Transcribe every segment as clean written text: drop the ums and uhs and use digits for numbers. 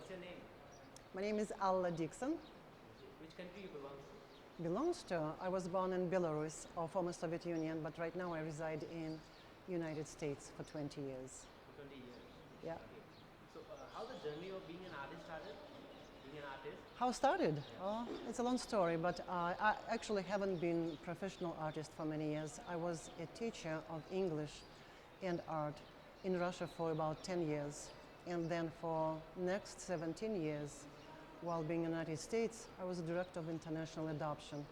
What's your name? My name is Alla Dickson. Which country you belong to? I was born in Belarus, or former Soviet Union, but right now I reside in United States for 20 years. For 20 years. Yeah. Okay. So, how the journey of being an artist started? Being an artist? How it started? Oh, it's a long story, but I actually haven't been professional artist for many years. I was a teacher of English and art in Russia for about 10 years. And then for next 17 years, while being in the United States, I was a director of international adoption.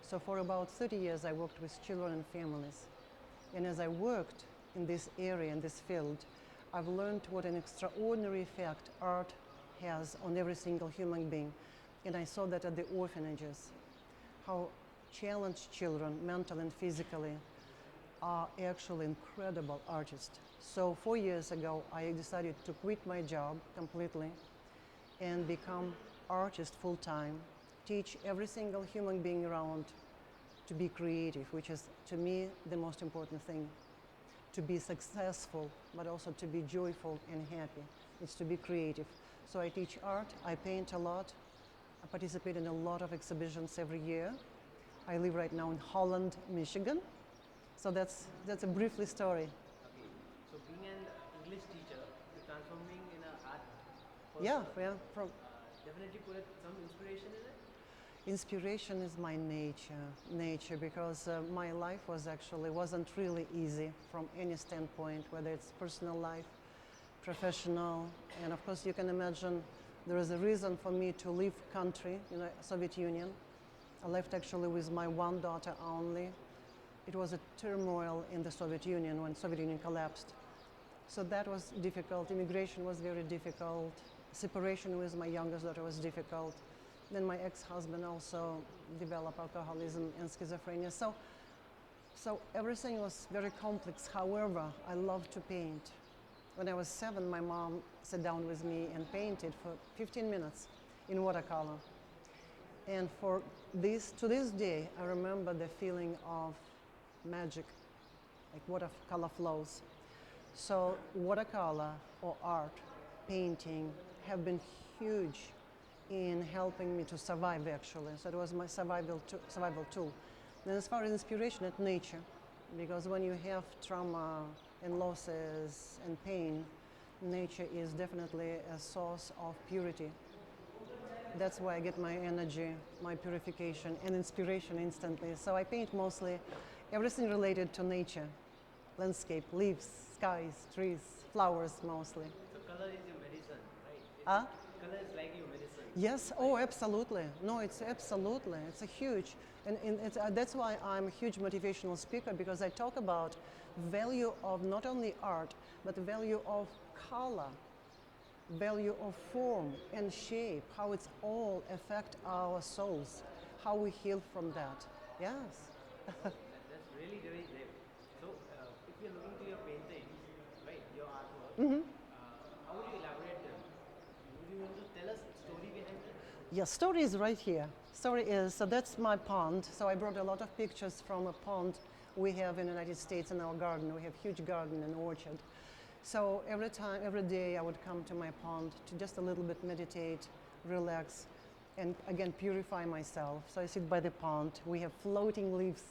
So for about 30 years, I worked with children and families. And as I worked in this area, in this field, I've learned what an extraordinary effect art has on every single human being. And I saw that at the orphanages, how challenged children, mentally and physically, are actually incredible artists. So 4 years ago, I decided to quit my job completely and become artist full-time, teach every single human being around to be creative, which is, to me, the most important thing. To be successful, but also to be joyful and happy. It's to be creative. So I teach art, I paint a lot, I participate in a lot of exhibitions every year. I live right now in Holland, Michigan. So that's a briefly story. Okay. So, being an English teacher, you're transforming in an art person. Yeah. From Definitely put some inspiration in it. inspiration is my nature, because my life wasn't really easy from any standpoint, whether it's personal life, professional, and of course you can imagine there is a reason for me to leave country, Soviet Union. I left actually with my one daughter only. It was a turmoil in the Soviet Union when Soviet Union collapsed. So that was difficult. Immigration was very difficult. Separation with my youngest daughter was difficult. Then my ex-husband also developed alcoholism and schizophrenia. So everything was very complex. However, I love to paint. When I was 7, my mom sat down with me and painted for 15 minutes in watercolor. And to this day, I remember the feeling of magic, like watercolor flows. So watercolor or art, painting have been huge in helping me to survive actually. So it was my survival tool. Then as far as inspiration, it's nature. Because when you have trauma and losses and pain, nature is definitely a source of purity. That's why I get my energy, my purification, and inspiration instantly. So I paint mostly everything related to nature. Landscape, leaves, skies, trees, flowers mostly. So, color is your medicine, right? Huh? Color is like your medicine. Yes, oh, absolutely. No, it's absolutely. It's a huge, and that's why I'm a huge motivational speaker, because I talk about value of not only art, but the value of color, value of form and shape, how it's all affect our souls, how we heal from that. Yes. That's really very great. So, if you're looking to your paintings, right, your artwork, how would you elaborate them? Would you want to tell us the story behind them? Yes, story is right here. So that's my pond. So I brought a lot of pictures from a pond we have in the United States in our garden. We have huge garden and orchard. So every day I would come to my pond to just a little bit meditate, relax, and again purify myself. So I sit by the pond. We have floating leaves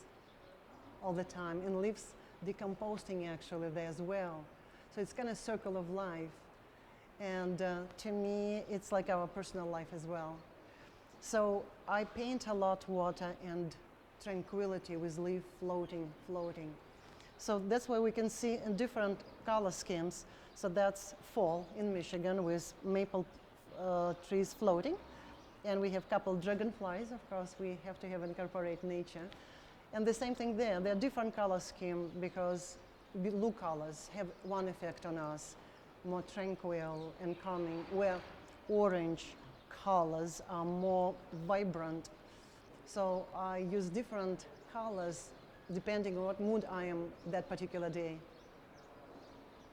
all the time, and leaves decomposing actually there as well. So it's kind of circle of life. And to me, it's like our personal life as well. So I paint a lot water and tranquility with leaf floating. So that's why we can see in different color schemes. So that's fall in Michigan with maple trees floating. And we have a couple dragonflies, of course, we have to incorporate nature. And the same thing there. They're different color scheme because blue colors have one effect on us, more tranquil and calming, where orange colors are more vibrant. So I use different colors depending on what mood I am that particular day.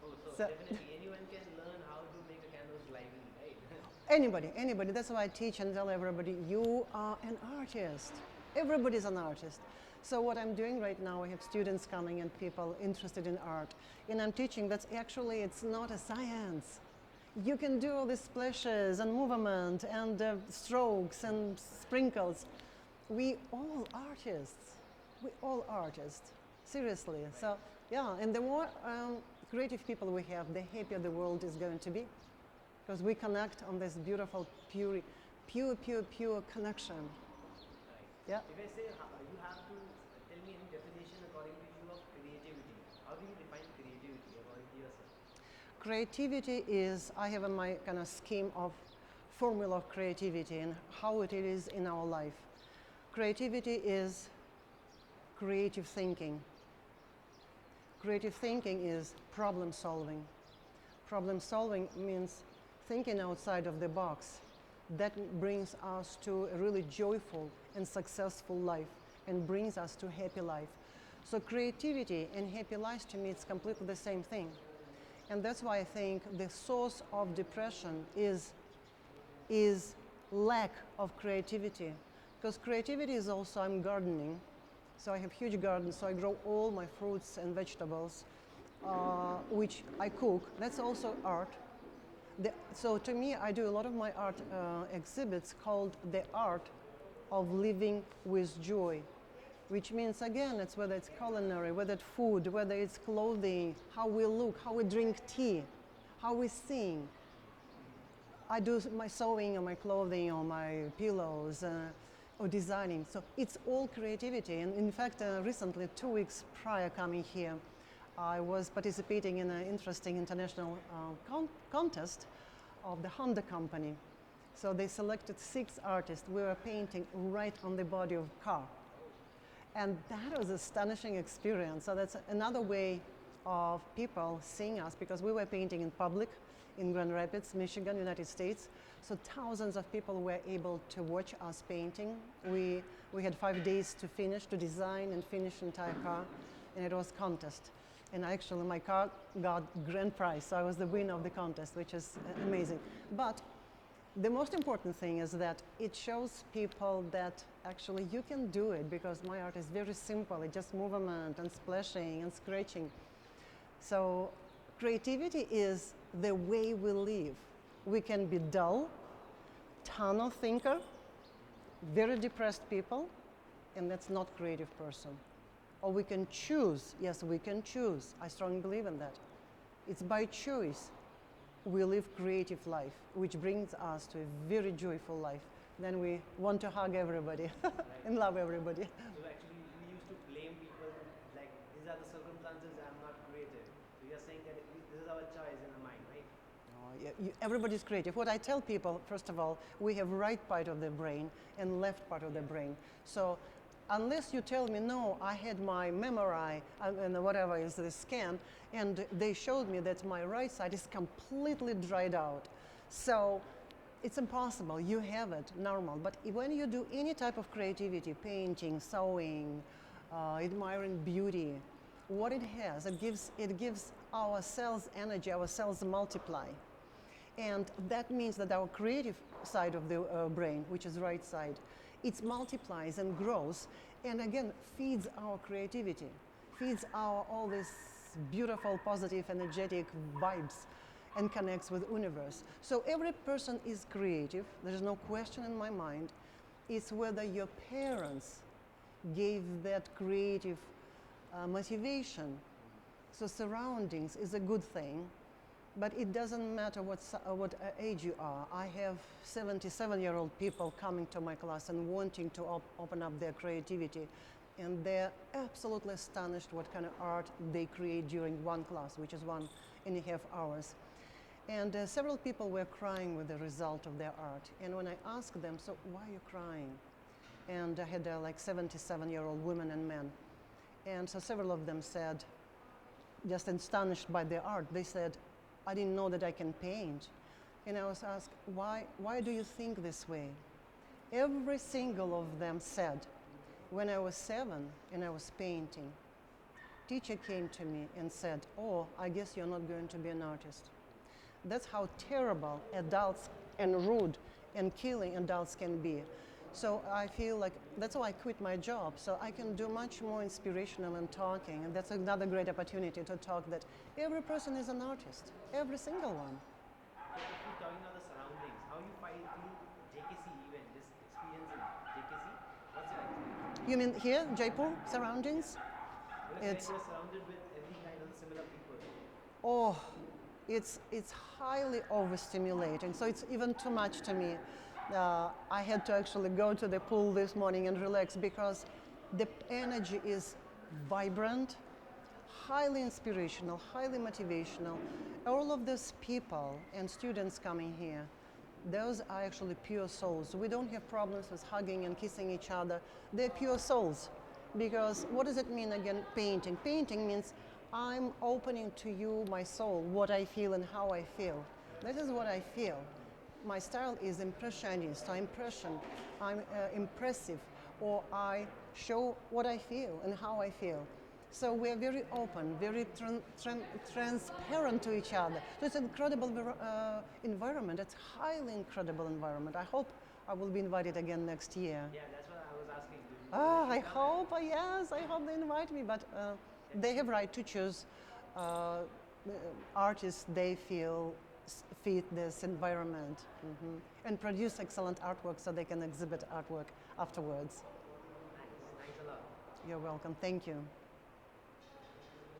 Oh, so, So- definitely anyone can learn how to make a canvas lively, right? Anybody. That's why I teach and tell everybody, you are an artist. Everybody's an artist. So what I'm doing right now, I have students coming and people interested in art. And I'm teaching that actually it's not a science. You can do all these splashes and movement and strokes and sprinkles. We all artists. We all artists. Seriously. So yeah, and the more creative people we have, the happier the world is going to be, because we connect on this beautiful, pure connection. Right. Yeah. If I say you have to tell me any definition according to you of creativity, how do you define creativity according to yourself? Creativity is, I have my kind of scheme of formula of creativity and how it is in our life. Creativity is creative thinking. Creative thinking is problem solving. Problem solving means thinking outside of the box. That brings us to a really joyful and successful life and brings us to happy life. So creativity and happy life to me it's completely the same thing. And that's why I think the source of depression is lack of creativity. Because creativity is also, I'm gardening. So I have huge gardens, so I grow all my fruits and vegetables, which I cook. That's also art. So to me, I do a lot of my art exhibits called the art of living with joy, which means, again, it's whether it's culinary, whether it's food, whether it's clothing, how we look, how we drink tea, how we sing. I do my sewing on my clothing, on my pillows, or designing. So it's all creativity. And in fact, recently, 2 weeks prior coming here, I was participating in an interesting international contest of the Honda company. So they selected 6 artists. We were painting right on the body of car. And that was an astonishing experience. So that's another way of people seeing us, because we were painting in public in Grand Rapids, Michigan, United States. So thousands of people were able to watch us painting. We had 5 days to finish, to design and finish entire car, and it was contest. And actually my car got grand prize, so I was the winner of the contest, which is amazing. But the most important thing is that it shows people that actually you can do it, because my art is very simple. It's just movement and splashing and scratching. So creativity is the way we live. We can be dull, tunnel thinker, very depressed people, and that's not creative person. Or we can choose. Yes, we can choose. I strongly believe in that. It's by choice we live creative life, which brings us to a very joyful life. Then we want to hug everybody and love everybody. So actually, we used to blame people like these are the circumstances. I'm not creative. So you're saying that this is our choice in the mind, right? Everybody's creative. What I tell people, first of all, we have right part of the brain and left part of the brain. So unless you tell me, no, I had my MRI and whatever is the scan, and they showed me that my right side is completely dried out. So it's impossible. You have it, normal. But when you do any type of creativity, painting, sewing, admiring beauty, what it has, it gives our cells energy, our cells multiply. And that means that our creative side of the brain, which is right side, it multiplies and grows, and again feeds our creativity, feeds our all this beautiful, positive, energetic vibes, and connects with the universe. So every person is creative. There is no question in my mind. It's whether your parents gave that creative motivation. So surroundings is a good thing. But it doesn't matter what age you are. I have 77-year-old people coming to my class and wanting to open up their creativity. And they're absolutely astonished what kind of art they create during one class, which is 1.5 hours. And several people were crying with the result of their art. And when I asked them, so why are you crying? And I had like 77-year-old women and men. And so several of them said, just astonished by their art, they said, I didn't know that I can paint. And I was asked, why do you think this way? Every single of them said, when I was 7 and I was painting, teacher came to me and said, oh, I guess you're not going to be an artist. That's how terrible adults and rude and killing adults can be. So I feel like that's why I quit my job, so I can do much more inspirational and talking, and that's another great opportunity to talk that every person is an artist, every single one. So if we're talking about the surroundings, how you feel JKC event, this experience in JKC, what's your experience? You mean here, Jaipur surroundings? Because when It's you're surrounded with every kind of similar people, oh, it's highly overstimulating. So it's even too much to me. I had to actually go to the pool this morning and relax because the energy is vibrant, highly inspirational, highly motivational. All of those people and students coming here, those are actually pure souls. We don't have problems with hugging and kissing each other. They're pure souls. Because what does it mean again, painting? Painting means I'm opening to you my soul, what I feel and how I feel. This is what I feel. My style is impressionist, I'm impressive, or I show what I feel and how I feel. So we're very open, very transparent to each other. So it's an incredible environment. It's highly incredible environment. I hope I will be invited again next year. yeah, that's what I was asking. Ah, I hope, yes, I hope they invite me, but they have right to choose artists they feel fit this environment and produce excellent artwork so they can exhibit artwork afterwards. Nice, thanks a lot. You're welcome. Thank you.